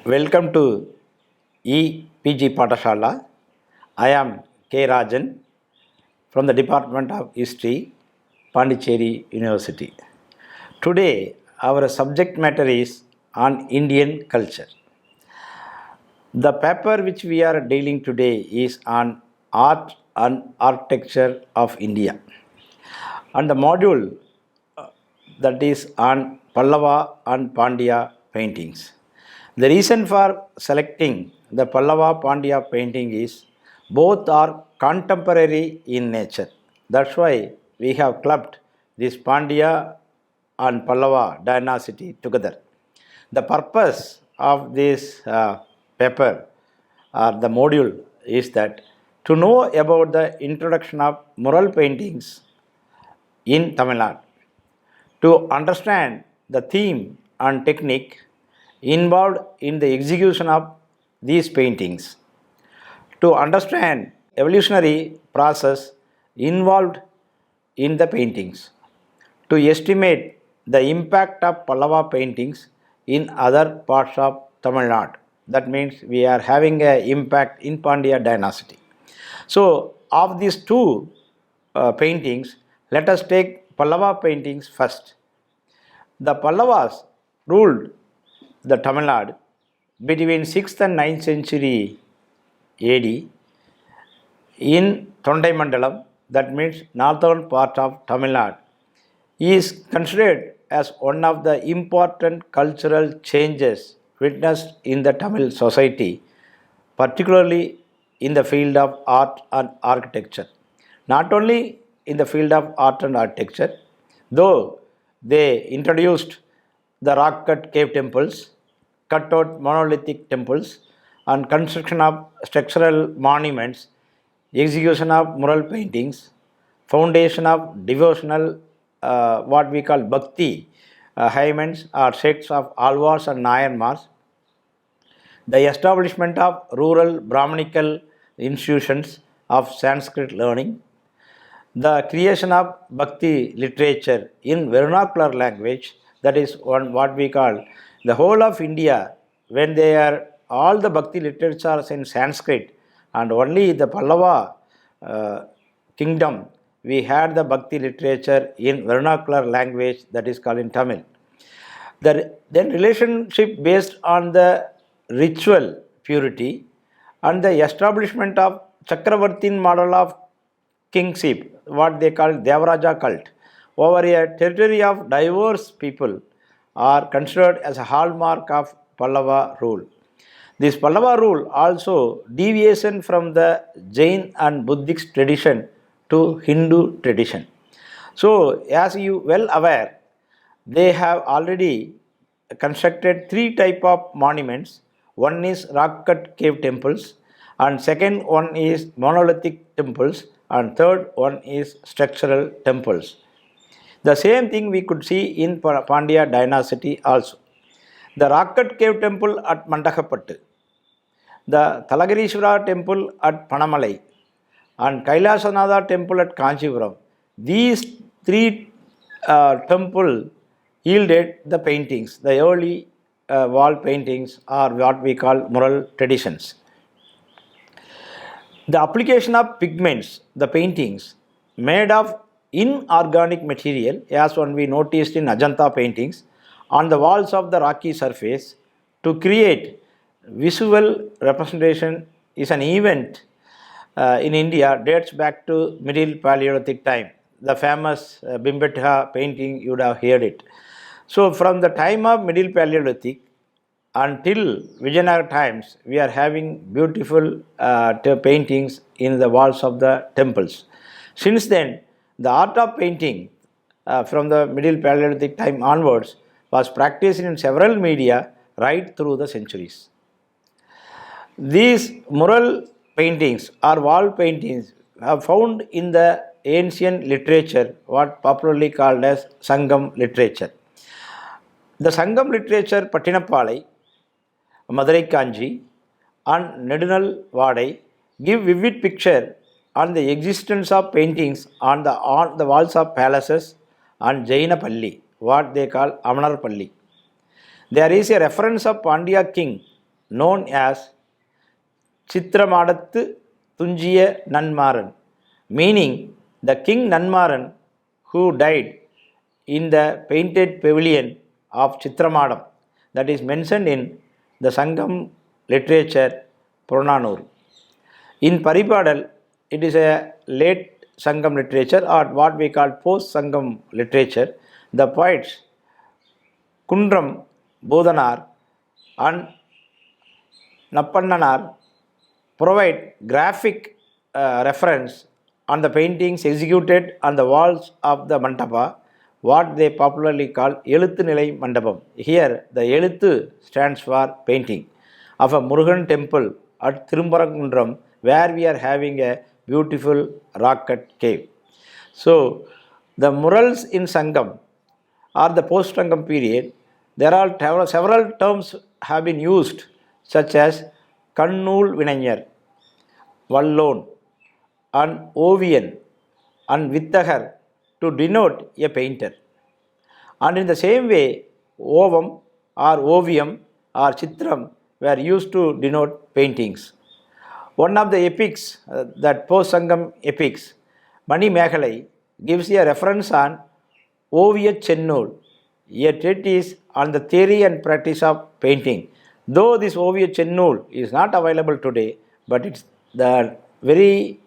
Welcome to EPG Pathashala. I am K. Rajan from the Department of History, Pondicherry University. Today, our subject matter is on Indian culture. The paper which we are dealing today is on art and architecture of India. And the module that is on Pallava and Pandya paintings. The reason for selecting the Pallava Pandya painting is both are contemporary in nature. That's why we have clubbed this Pandya and Pallava dynasty together. The purpose of this paper or the module is that to know about the introduction of mural paintings in Tamil Nadu, to understand the theme and technique involved in the execution of these paintings, to understand evolutionary process involved in the paintings, to estimate the impact of Pallava paintings in other parts of Tamil Nadu. That means we are having an impact in Pandya dynasty. So, of these two paintings, let us take Pallava paintings first. The Pallavas ruled the Tamil Nadu between 6th and 9th century AD in Thondai Mandalam, that means northern part of Tamil Nadu, is considered as one of the important cultural changes witnessed in the Tamil society, particularly in the field of art and architecture. Not only in the field of art and architecture, though they introduced the rock cut cave temples, cut out monolithic temples, and construction of structural monuments, execution of mural paintings, foundation of devotional what we call bhakti hymens or sects of Alvars and Nayarmars, the establishment of rural Brahmanical institutions of Sanskrit learning, the creation of bhakti literature in vernacular language, that is what we call the whole of India, when they are all the bhakti literatures in Sanskrit and only the Pallava kingdom we had the bhakti literature in vernacular language, that is called in Tamil. Then relationship based on the ritual purity and the establishment of Chakravartin model of kingship, what they call Devaraja cult, over a territory of diverse people are considered as a hallmark of Pallava rule. This Pallava rule also deviation from the Jain and Buddhist tradition to Hindu tradition. So, as you well aware, they have already constructed three type of monuments. One is rock cut cave temples, and second one is monolithic temples, and third one is structural temples. The same thing we could see in Pandya dynasty also. The rock cut cave temple at Mandakapattu, the Thalagirishwara temple at Panamalai, and Kailasanatha temple at Kanchipuram. These three temples yielded the paintings, the early wall paintings are what we call mural traditions. The application of pigments, the paintings made of inorganic material, as one we noticed in Ajanta paintings, on the walls of the rocky surface to create visual representation is an event in India dates back to Middle Paleolithic time. The famous Bhimbetha painting, you would have heard it. So, from the time of Middle Paleolithic until Vijayanagara times, we are having beautiful paintings in the walls of the temples. Since then, the art of painting from the Middle Paleolithic time onwards was practiced in several media right through the centuries. These mural paintings or wall paintings are found in the ancient literature, what popularly called as Sangam literature. The Sangam literature, Patinappalai, Madurai Kanji, and Nedunal Vadai give vivid picture on the existence of paintings on the walls of palaces and Jainapalli, what they call Amanarpalli. There is a reference of Pandya king known as Chitramadathu Tunjiya Nanmaran, meaning the king Nanmaran who died in the painted pavilion of Chitramadam, that is mentioned in the Sangam literature Purananur. In Paripadal, it is a late Sangam literature or what we call post Sangam literature. The poets Kundram Bodhanar and Nappannanar provide graphic reference on the paintings executed on the walls of the Mandapa, what they popularly call Eluthu Nilai Mandapam. Here, the Eluthu stands for painting of a Murugan temple at Tirumbaragundram, where we are having a beautiful rock cut cave. So, the murals in Sangam or the post Sangam period, there are several terms have been used, such as Kannul Vinayar, Vallon, and Ovian, and Vittahar to denote a painter. And in the same way, Ovam or Ovium or Chitram were used to denote paintings. One of the epics, that post-Sangam epics, Mani Mehalai, gives a reference on Ovia Chennul, a treatise on the theory and practice of painting. Though this Ovia Chennul is not available today, but it's the very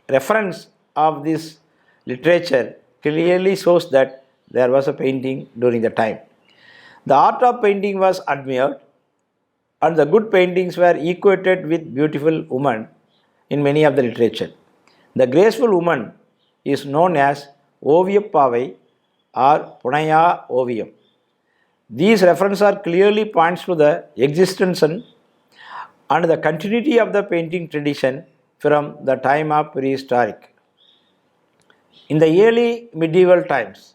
reference of this literature clearly shows that there was a painting during the time. The art of painting was admired, and the good paintings were equated with beautiful women in many of the literature. The graceful woman is known as Oviyappavai or Punaya Oviyam. These references are clearly points to the existence and the continuity of the painting tradition from the time of prehistoric. In the early medieval times,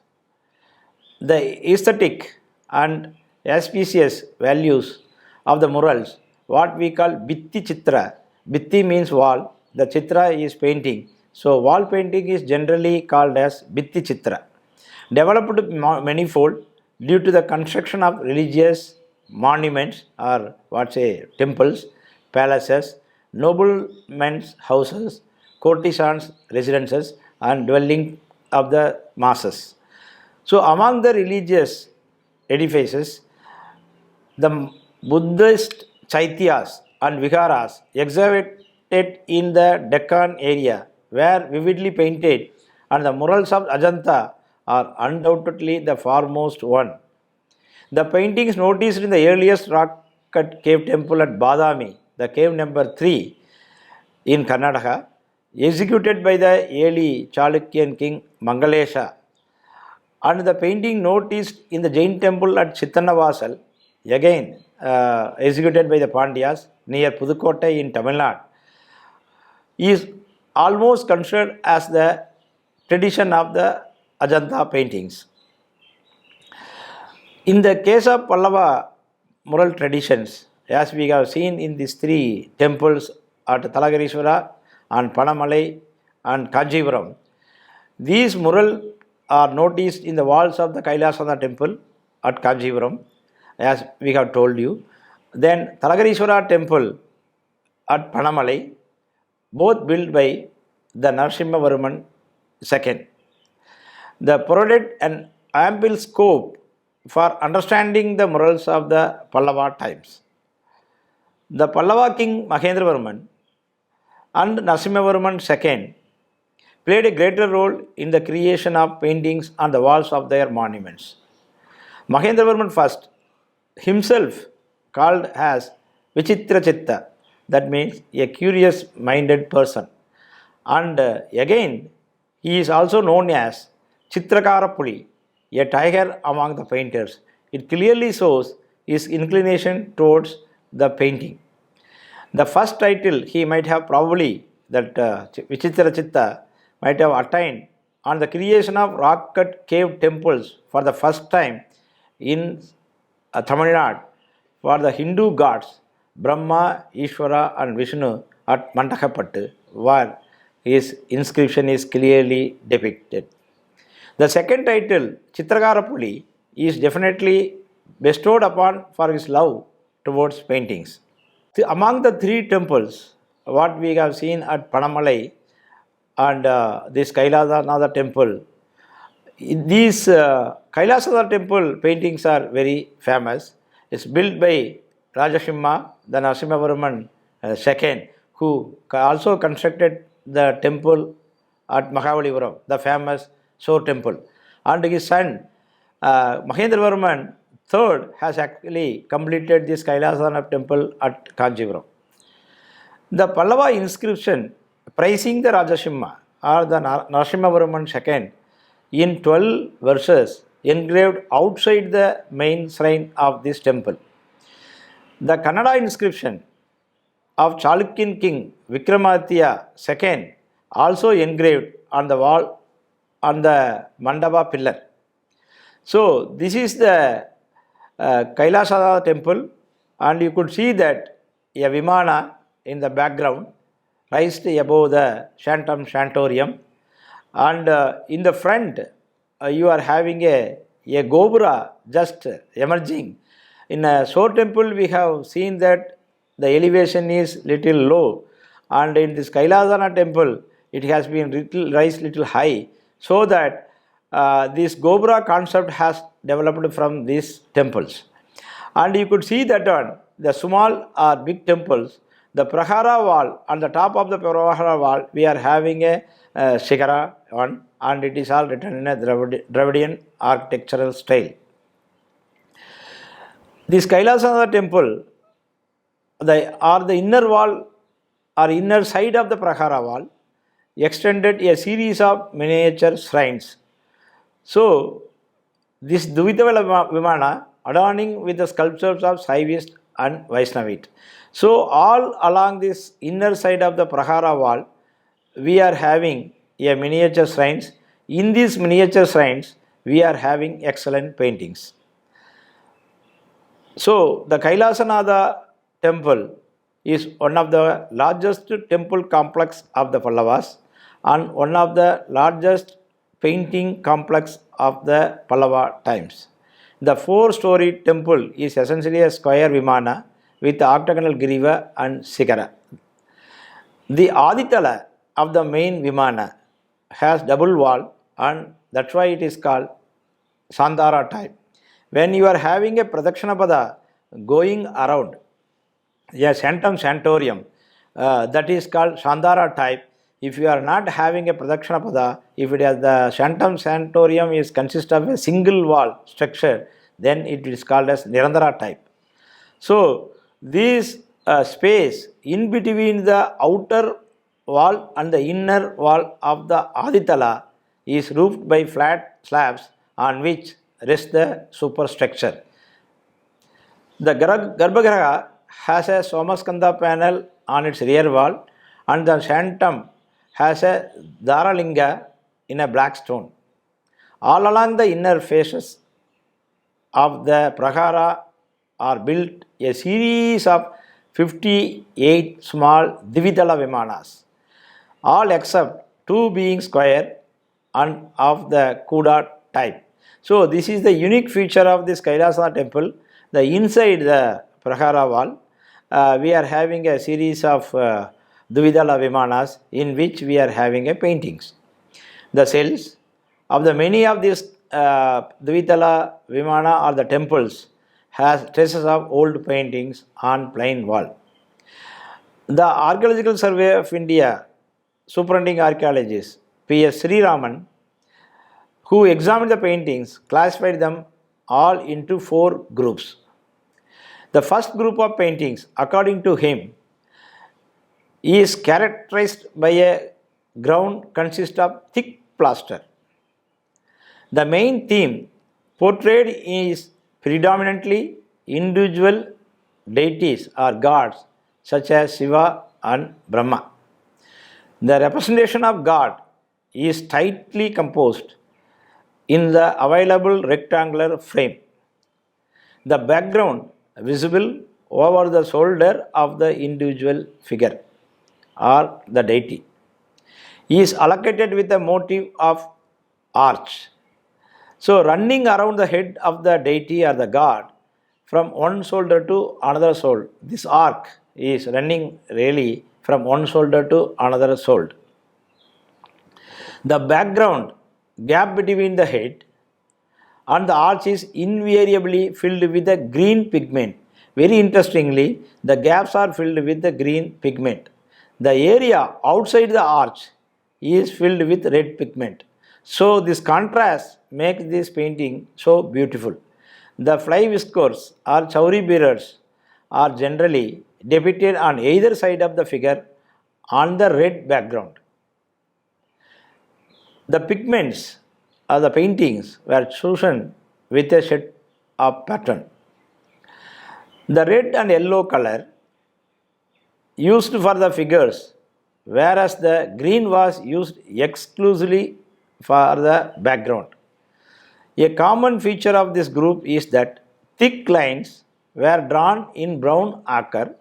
the aesthetic and auspicious values of the murals, what we call Bitti Chitra. Bitti means wall, the Chitra is painting. So, wall painting is generally called as Bitti Chitra. Developed manifold due to the construction of religious monuments or temples, palaces, noblemen's houses, courtesans' residences, and dwelling of the masses. So, among the religious edifices, the Buddhist chaityas and viharas excavated in the Deccan area were vividly painted, and the murals of Ajanta are undoubtedly the foremost one. The paintings noticed in the earliest rock-cut cave temple at Badami, the cave number 3 in Karnataka, executed by the early Chalukyan king Mangalesha, and the painting noticed in the Jain temple at Chittanavasal, again executed by the Pandyas near Pudukkottai in Tamil Nadu, is almost considered as the tradition of the Ajanta paintings. In the case of Pallava mural traditions, as we have seen in these 3 temples at Thalagarishwara and Panamalai and Kanjivaram, these murals are noticed in the walls of the Kailasana temple at Kanjivaram, as we have told you. Then Thalagarishwara temple at Panamalai, both built by the Narasimhavarman II. The provided an ample scope for understanding the murals of the Pallava times. The Pallava king Mahendravarman and Narasimhavarman II played a greater role in the creation of paintings on the walls of their monuments. Mahendravarman I himself called as Vichitra Chitta, that means a curious-minded person. And again, he is also known as Chitrakara Puli, a tiger among the painters. It clearly shows his inclination towards the painting. The first title he might have probably, that Vichitra Chitta, might have attained on the creation of rock-cut cave temples for the first time in Tamil Nadu for the Hindu gods Brahma, Ishvara and Vishnu at Mandakapattu, where his inscription is clearly depicted. The second title, Chitrakara Puli, is definitely bestowed upon for his love towards paintings. Among the three temples, what we have seen at Panamalai and this Kailasanatha temple, these Kailasanatha temple paintings are very famous. It's built by Rajasimha, the Narasimhavarman II, who also constructed the temple at Mahabalipuram, the famous Shore temple. And his son, Mahendravarman III, has actually completed this Kailasanath temple at Kanchipuram. The Pallava inscription praising the Rajasimha or the Narasimhavarman II in 12 verses engraved outside the main shrine of this temple. The Kannada inscription of Chalukyan king Vikramaditya II also engraved on the wall on the Mandapa pillar. So this is the Kailasanath temple, and you could see that a Vimana in the background raised above the Shantam Shantorium, and in the front you are having a Gopura just emerging. In a Shore temple we have seen that the elevation is little low, and in this Kailasana temple it has been raised little high, so that this Gopura concept has developed from these temples. And you could see that on the small or big temples, the Prahara wall, on the top of the Prahara wall, we are having a Shikara on, and it is all written in a Dravidian architectural style. This Kailasanath temple, the inner wall or inner side of the Prahara wall, extended a series of miniature shrines. So, this Dvitala Vimana adorning with the sculptures of Saivist and Vaishnavite. So, all along this inner side of the Prahara wall, we are having a miniature shrines. In these miniature shrines, we are having excellent paintings. So, the Kailasanatha temple is one of the largest temple complex of the Pallavas and one of the largest painting complex of the Pallava times. The 4-story temple is essentially a square Vimana with octagonal Griva and Shikara. The Aditala of the main Vimana has double wall, and that's why it is called Sandara type. When you are having a Pradakshinapada going around a Shantam Shantorium, that is called Sandara type. If you are not having a Pradakshinapada, if it has the Shantam Shantorium is consists of a single wall structure, then it is called as Nirandara type. So, this space in between the outer wall and the inner wall of the Aditala is roofed by flat slabs on which rests the superstructure. The Garbhagriha has a Somaskanda panel on its rear wall, and the Shantam has a Dharalinga in a black stone. All along the inner faces of the Prahara are built a series of 58 small Dvitala Vimanas, all except 2 being square and of the Kuda type. So, this is the unique feature of this Kailasanath temple. The inside the Prahara wall, we are having a series of Dvitala Vimanas in which we are having a paintings. The cells of the many of these Dvitala Vimana or the temples has traces of old paintings on plain wall. The Archaeological Survey of India superintending archaeologist P.S. Sriraman, who examined the paintings, classified them all into 4 groups. The first group of paintings, according to him, is characterized by a ground consists of thick plaster. The main theme portrayed is predominantly individual deities or gods such as Shiva and Brahma. The representation of God is tightly composed in the available rectangular frame. The background visible over the shoulder of the individual figure or the deity is allocated with a motif of arch. So, running around the head of the deity or the god from one shoulder to another shoulder, this arc is running really from one shoulder to another shoulder. The background gap between the head and the arch is invariably filled with the green pigment. Very interestingly, the gaps are filled with the green pigment. The area outside the arch is filled with red pigment. So this contrast makes this painting so beautiful. The fly whiskers or chowri bearers are generally depicted on either side of the figure on the red background. The pigments of the paintings were chosen with a shade of pattern. The red and yellow color used for the figures, whereas the green was used exclusively for the background. A common feature of this group is that thick lines were drawn in brown ochre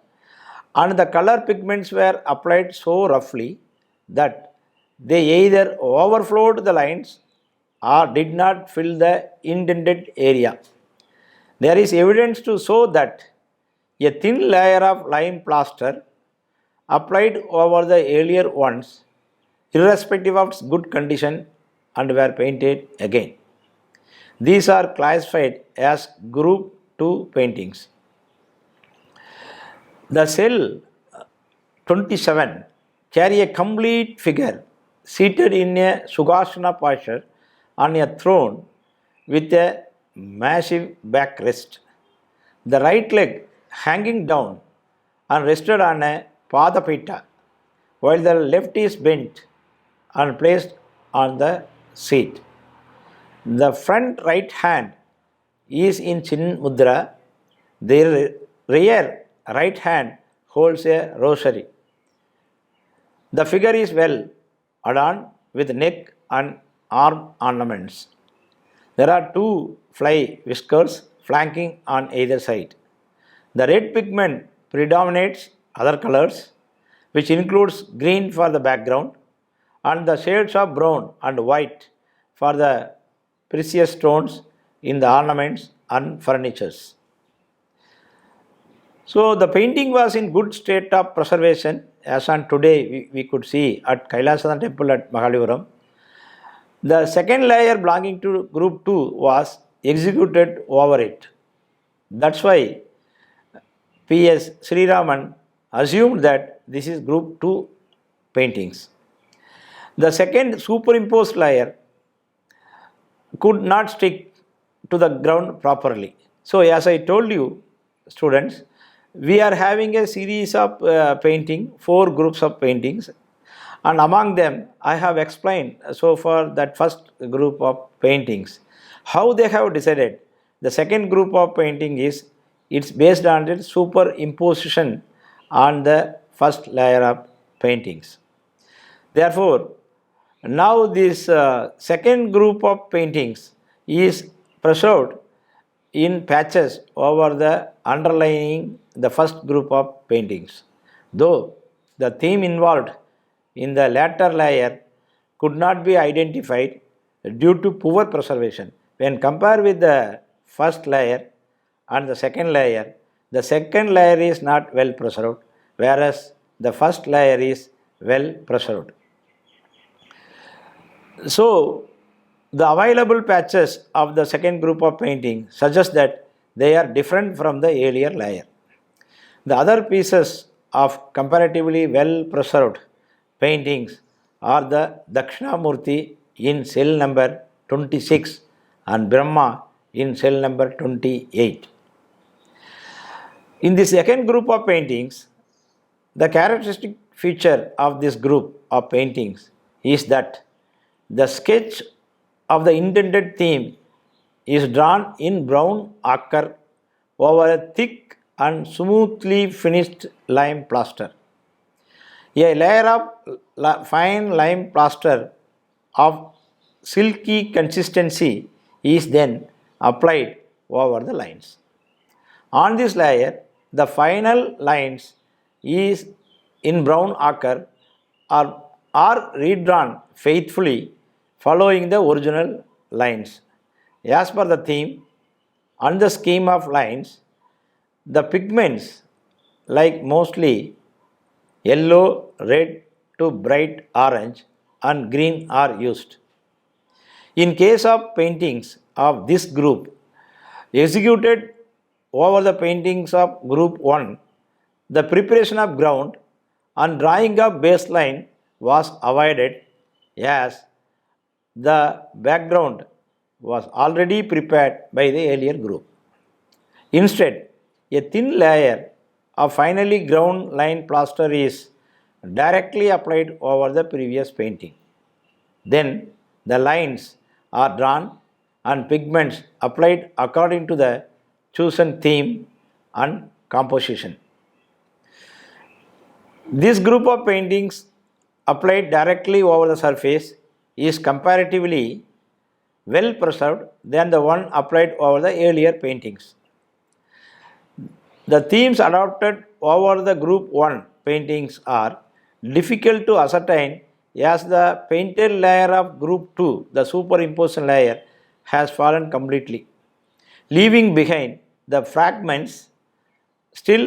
and the color pigments were applied so roughly that they either overflowed the lines or did not fill the indented area. There is evidence to show that a thin layer of lime plaster applied over the earlier ones, irrespective of its good condition, and were painted again. These are classified as Group 2 paintings. The cell 27 carry a complete figure seated in a Sukhasana posture on a throne with a massive backrest. The right leg hanging down and rested on a padapita, while the left is bent and placed on the seat. The front right hand is in Chin Mudra. The rear right hand holds a rosary. The figure is well adorned with neck and arm ornaments. There are two fly whiskers flanking on either side. The red pigment predominates other colors, which includes green for the background and the shades of brown and white for the precious stones in the ornaments and furnitures. So the painting was in good state of preservation as on today we could see at Kailasana temple at Mahalipuram. The second layer belonging to group 2 was executed over it. That's why P.S. Sriraman assumed that this is group 2 paintings. The second superimposed layer could not stick to the ground properly. So as I told you, students, we are having a series of painting, 4 groups of paintings, and among them I have explained so far that first group of paintings. How they have decided the second group of painting is it's based on the superimposition on the first layer of paintings. Therefore, now this second group of paintings is preserved in patches over the underlying the first group of paintings. Though the theme involved in the latter layer could not be identified due to poor preservation. When compared with the first layer and the second layer is not well preserved, whereas the first layer is well preserved. So, the available patches of the second group of painting suggest that they are different from the earlier layer. The other pieces of comparatively well preserved paintings are the Dakshinamurti in cell number 26 and Brahma in cell number 28. In the second group of paintings, the characteristic feature of this group of paintings is that the sketch of the intended theme is drawn in brown ochre over a thick and smoothly finished lime plaster. A layer of fine lime plaster of silky consistency is then applied over the lines. On this layer, the final lines is in brown ochre are redrawn faithfully following the original lines. As per the theme and the scheme of lines, the pigments like mostly yellow, red to bright orange and green are used. In case of paintings of this group executed over the paintings of group 1, the preparation of ground and drawing of baseline was avoided as the background was already prepared by the earlier group. Instead, a thin layer of finely ground line plaster is directly applied over the previous painting. Then the lines are drawn and pigments applied according to the chosen theme and composition. This group of paintings applied directly over the surface is comparatively well preserved than the one applied over the earlier paintings. The themes adopted over the group 1 paintings are difficult to ascertain as the painted layer of group 2, the superimposition layer, has fallen completely, leaving behind the fragments still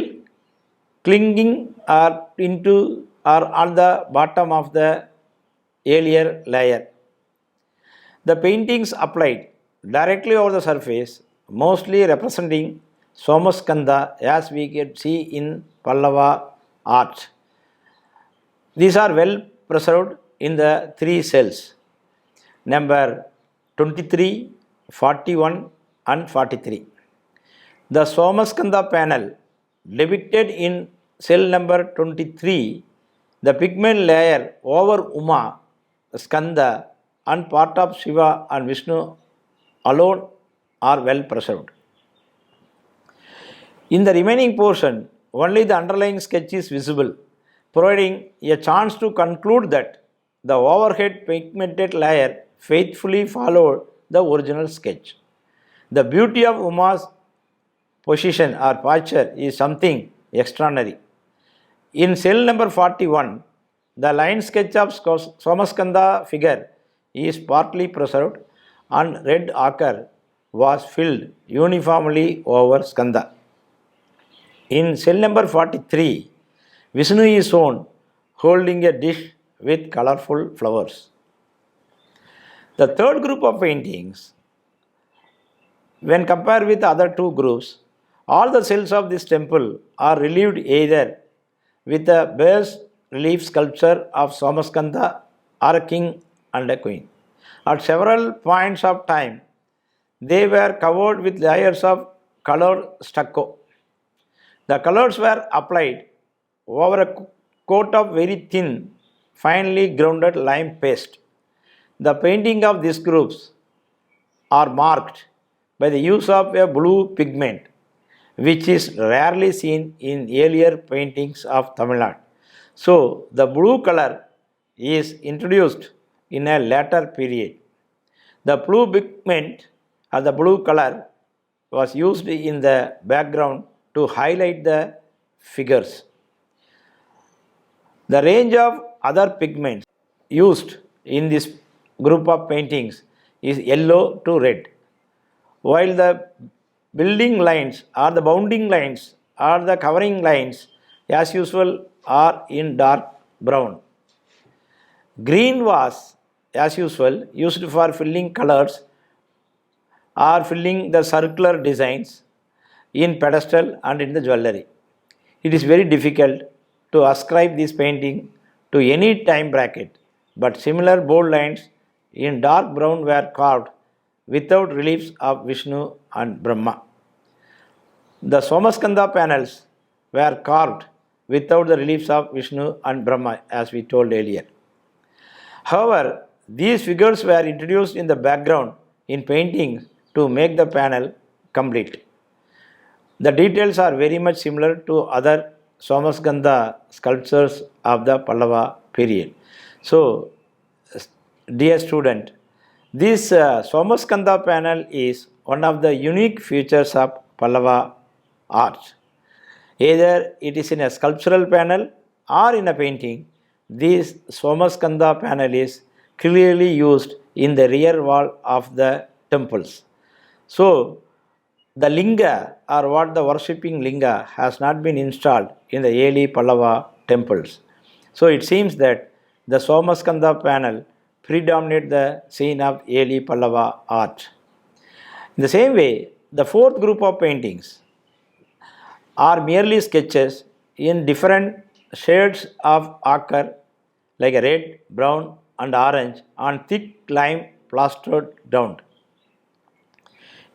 clinging or into or on the bottom of the earlier layer. The paintings applied directly over the surface, mostly representing Somaskanda as we can see in Pallava art. These are well preserved in the 3 cells, number 23, 41 and 43. The Somaskanda panel depicted in cell number 23, the pigment layer over Uma, Skanda and part of Shiva and Vishnu alone are well preserved. In the remaining portion, only the underlying sketch is visible, providing a chance to conclude that the overhead pigmented layer faithfully followed the original sketch. The beauty of Uma's position or posture is something extraordinary. In cell number 41, the line sketch of Somaskanda figure is partly preserved and red ochre was filled uniformly over Skanda. In cell number 43, Vishnu is shown holding a dish with colorful flowers. The third group of paintings, when compared with the other 2 groups, all the cells of this temple are relieved either with a bas relief sculpture of Somaskanda or a king and a queen. At several points of time, they were covered with layers of colored stucco. The colors were applied over a coat of very thin, finely grounded lime paste. The painting of these groups are marked by the use of a blue pigment, which is rarely seen in earlier paintings of Tamil Nadu. So, the blue color is introduced in a later period. The blue pigment or the blue color was used in the background to highlight the figures. The range of other pigments used in this group of paintings is yellow to red, while the building lines or the bounding lines or the covering lines as usual are in dark brown. Green was as usual used for filling colors or filling the circular designs in pedestal and in the jewelry. It is very difficult to ascribe this painting to any time bracket, but similar bold lines in dark brown were carved without reliefs of Vishnu and Brahma. The Somaskanda panels were carved without the reliefs of Vishnu and Brahma, as we told earlier. However, these figures were introduced in the background in paintings to make the panel complete. The details are very much similar to other Somaskanda sculptures of the Pallava period. So, dear student, this Somaskanda panel is one of the unique features of Pallava art. Either it is in a sculptural panel or in a painting, this Somaskanda panel is clearly used in the rear wall of the temples. So, the linga or what the worshipping linga has not been installed in the early Pallava temples. So it seems that the Somaskanda panel predominate the scene of early Pallava art. In the same way, the fourth group of paintings are merely sketches in different shades of ochre like a red, brown and orange on thick lime plastered ground.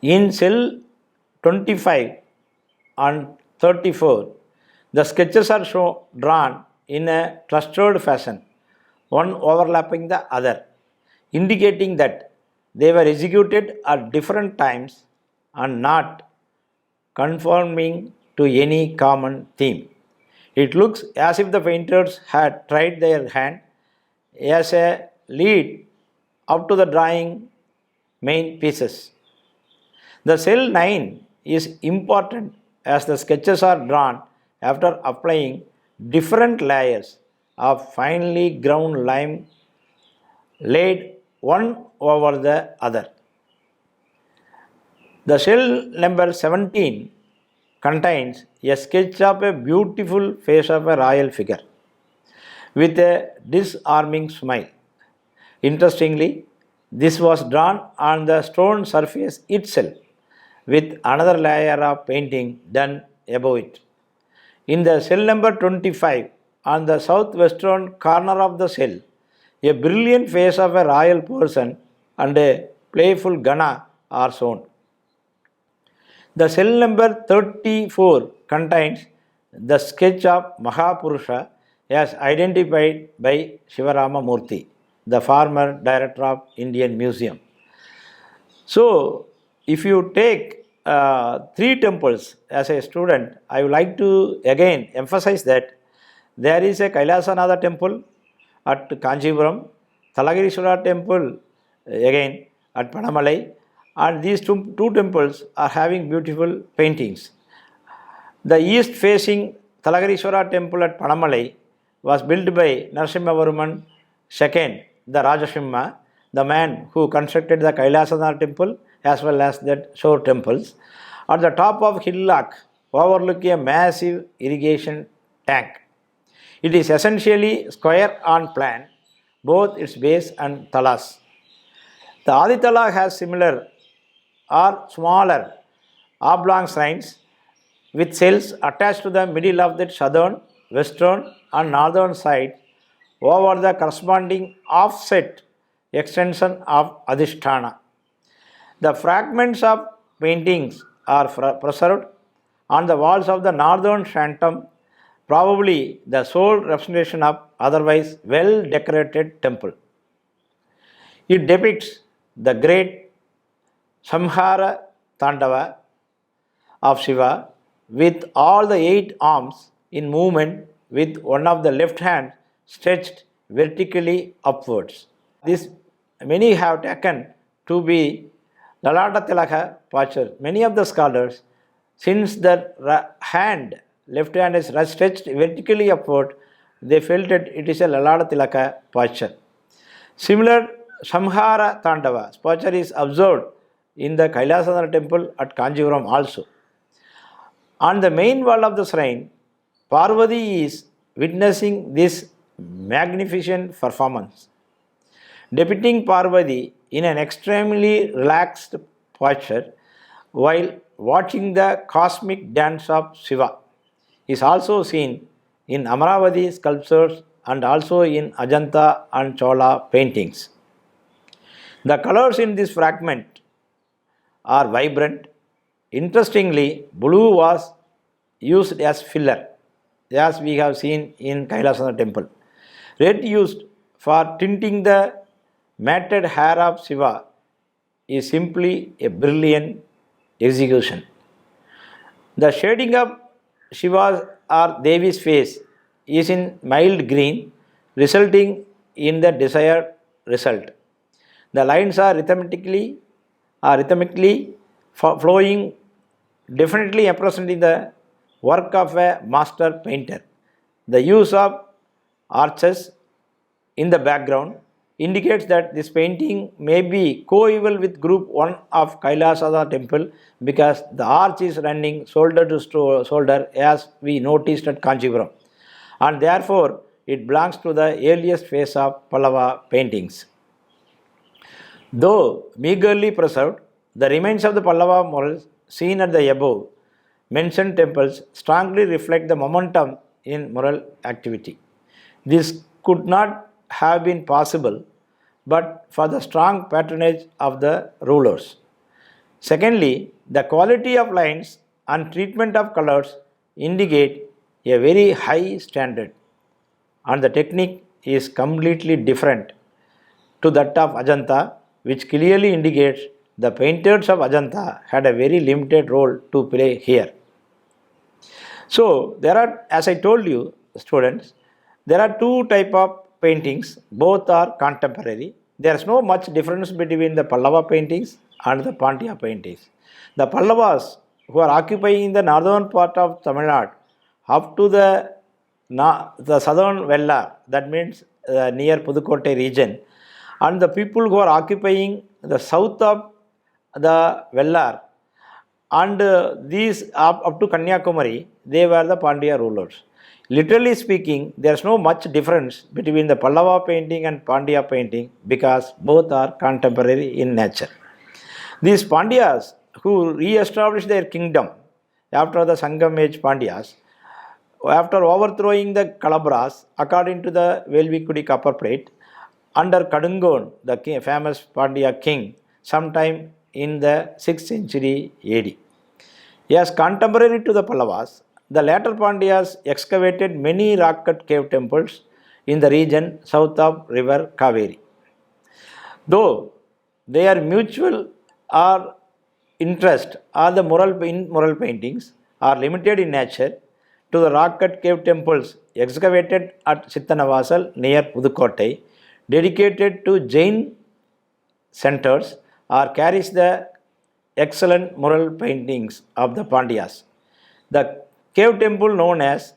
In cell 25 and 34, the sketches are drawn in a clustered fashion, one overlapping the other, indicating that they were executed at different times and not conforming to any common theme. It looks as if the painters had tried their hand as a lead up to the drawing main pieces. The cell 9 is important as the sketches are drawn after applying different layers of finely ground lime laid one over the other. The cell number 17 contains a sketch of a beautiful face of a royal figure with a disarming smile. Interestingly, this was drawn on the stone surface itself with another layer of painting done above it. In the cell number 25, on the southwestern corner of the cell, a brilliant face of a royal person and a playful Gana are shown. The cell number 34 contains the sketch of Mahapurusha as identified by Shivarama Murthy, the former director of Indian Museum. So, if you take three temples as a student, I would like to again emphasize that there is a Kailasanatha temple at Kanchipuram, Thalagirishwara temple again at Panamalai, and these two temples are having beautiful paintings. The east facing Thalagirishwara temple at Panamalai was built by Narasimhavarman II, the Rajasimha, the man who constructed the Kailasanath temple as well as the shore temples. At the top of hillock overlooking a massive irrigation tank. It is essentially square on plan, both its base and talas. The Aditala has similar or smaller oblong shrines with cells attached to the middle of the southern, western and northern side over the corresponding offset extension of Adhisthana. The fragments of paintings are preserved on the walls of the northern sanctum, probably the sole representation of otherwise well decorated temple. It depicts the great Samhara Tandava of Shiva with all the 8 arms in movement with one of the left hand stretched vertically upwards. This many have taken to be Lalata Tilaka posture. Many of the scholars, since the left hand is stretched vertically upward, they felt that it is a Lalata Tilaka posture. Similar Samhara Tandava posture is observed in the Kailasanath temple at Kanchipuram also. On the main wall of the shrine, Parvati is witnessing this magnificent performance, depicting Parvati in an extremely relaxed posture while watching the cosmic dance of Shiva is also seen in Amaravati sculptures and also in Ajanta and Chola paintings. The colors in this fragment are vibrant. Interestingly, blue was used as filler, as we have seen in Kailasanath temple. Red used for tinting the matted hair of Shiva is simply a brilliant execution. The shading of Shiva's or Devi's face is in mild green, resulting in the desired result. The lines are rhythmically flowing, definitely representing the work of a master painter. The use of arches in the background indicates that this painting may be coeval with group 1 of Kailasada temple because the arch is running shoulder to shoulder as we noticed at Kanchipuram, and therefore it belongs to the earliest phase of Pallava paintings. Though meagerly preserved, the remains of the Pallava murals seen at the above mentioned temples strongly reflect the momentum in mural activity. This could not have been possible but for the strong patronage of the rulers. Secondly, the quality of lines and treatment of colors indicate a very high standard, and the technique is completely different to that of Ajanta, which clearly indicates the painters of Ajanta had a very limited role to play here. So there are, as I told you, students, there are two type of paintings. Both are contemporary. There is no much difference between the Pallava paintings and the Pandya paintings. The Pallavas, who are occupying the northern part of Tamil Nadu up to the southern Vellar, that means near Pudukkottai region, and the people who are occupying the south of the Vellar and these up to Kanyakumari, they were the Pandya rulers. Literally speaking, there is no much difference between the Pallava painting and Pandya painting because both are contemporary in nature. These Pandyas who re-established their kingdom after the Sangam age Pandyas, after overthrowing the Kalabras, according to the Velvikudi copper plate, under Kadungon, the famous Pandya king, sometime in the 6th century AD. As contemporary to the Pallavas, the later Pandyas excavated many rock-cut cave temples in the region south of river Kaveri. Though their mutual or interest or the mural paintings are limited in nature to the rock-cut cave temples excavated at Chittanavasal near Pudukkottai, dedicated to Jain centers, or carries the excellent mural paintings of the Pandyas. The cave temple known as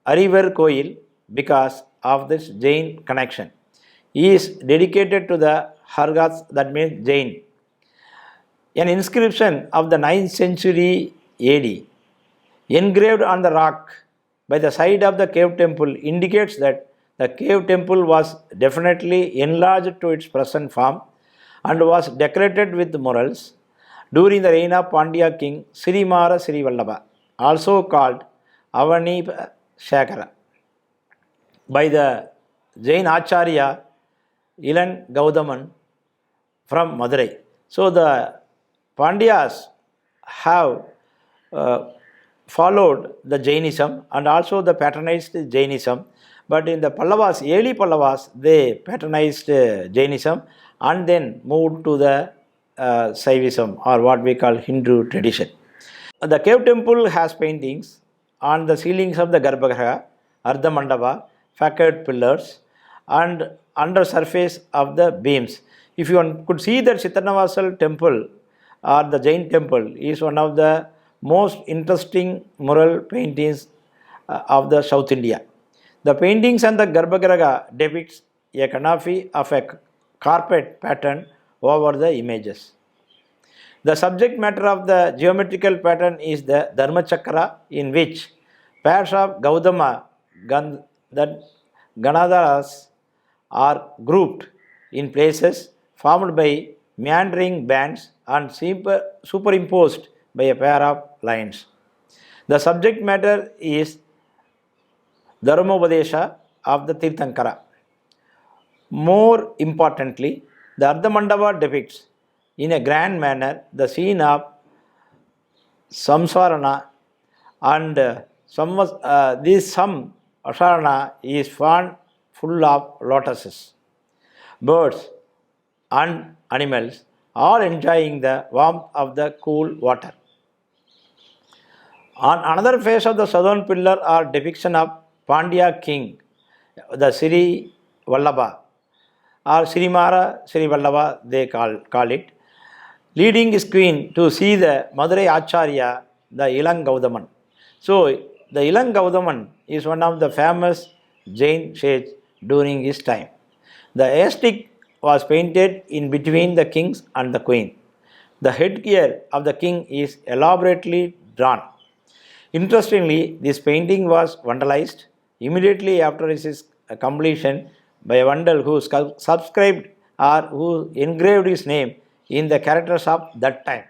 Arivar Koil, because of this Jain connection, is dedicated to the Hargats, that means Jain. An inscription of the 9th century AD engraved on the rock by the side of the cave temple indicates that the cave temple was definitely enlarged to its present form and was decorated with murals during the reign of Pandya king Sirimara Sirivallabha, also called Avani Shakara, by the Jain Acharya Ilan Gaudaman from Madurai. So the Pandyas have followed the Jainism and also the patronized Jainism, but in the Pallavas, early Pallavas, they patronized Jainism and then moved to the Saivism, or what we call Hindu tradition. The cave temple has paintings on the ceilings of the Garbhagriha, Ardha Mandapa, facade pillars, and under surface of the beams. If you could see that Chittanavasal temple or the Jain temple is one of the most interesting mural paintings of the South India. The paintings on the Garbhagriha depicts a canopy of a carpet pattern over the images. The subject matter of the geometrical pattern is the Dharmachakra, in which pairs of Gautama Ganadharas are grouped in places formed by meandering bands and superimposed by a pair of lines. The subject matter is Dharmopadesha of the Tirthankara. More importantly, the Ardha Mandapa depicts in a grand manner the scene of Samsarana, and this Samsarana is found full of lotuses, birds and animals, all enjoying the warmth of the cool water. On another face of the southern pillar are depiction of Pandya king, the Siri Vallabha, or Sirimara Sirivallabha they call it, leading his queen to see the Madurai Acharya, the Ilang Gaudaman. So the Ilang Gaudaman is one of the famous Jain sages during his time. The aesthetic was painted in between the kings and the queen. The headgear of the king is elaborately drawn. Interestingly, this painting was vandalized immediately after its completion by a vandal who subscribed or who engraved his name in the characters of that time.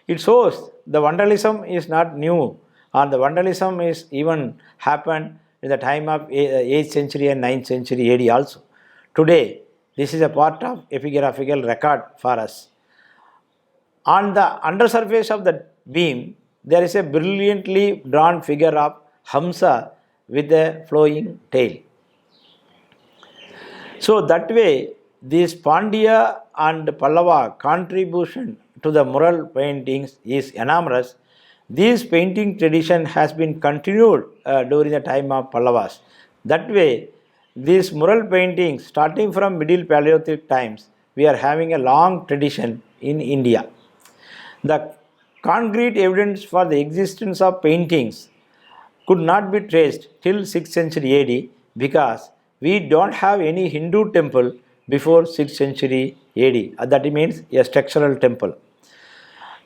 It shows the vandalism is not new, and the vandalism is even happened in the time of 8th century and 9th century AD also. Today, this is a part of epigraphical record for us. On the undersurface of the beam, there is a brilliantly drawn figure of Hamsa with a flowing tail. So that way, this Pandya and Pallava contribution to the mural paintings is enormous. This painting tradition has been continued during the time of Pallavas. That way, these mural paintings, starting from Middle Paleolithic times, we are having a long tradition in India. The concrete evidence for the existence of paintings could not be traced till 6th century AD because we don't have any Hindu temple before 6th century AD. That means a structural temple.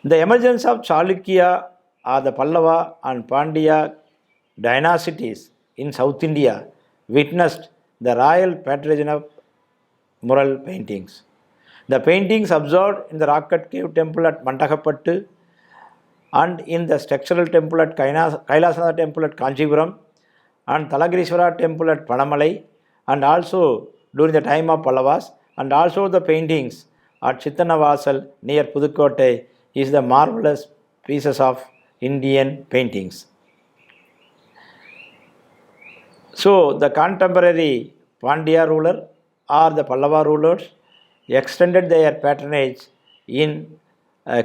The emergence of Chalukya or the Pallava and Pandya dynasties in South India witnessed the royal patronage of mural paintings. The paintings observed in the rock cut cave temple at Mantakapattu and in the structural temple at Kailasanath temple at Kanchipuram and Talagirishwara temple at Panamalai, and also during the time of Pallavas, and also the paintings at Chittanavasal near Pudukkottai is the marvelous pieces of Indian paintings. So the contemporary Pandya ruler or the Pallava rulers extended their patronage in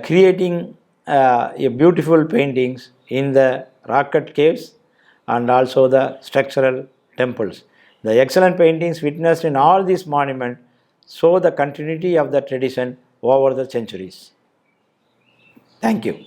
creating beautiful paintings in the rock cut caves and also the structural temples. The excellent paintings witnessed in all these monuments show the continuity of the tradition over the centuries. Thank you.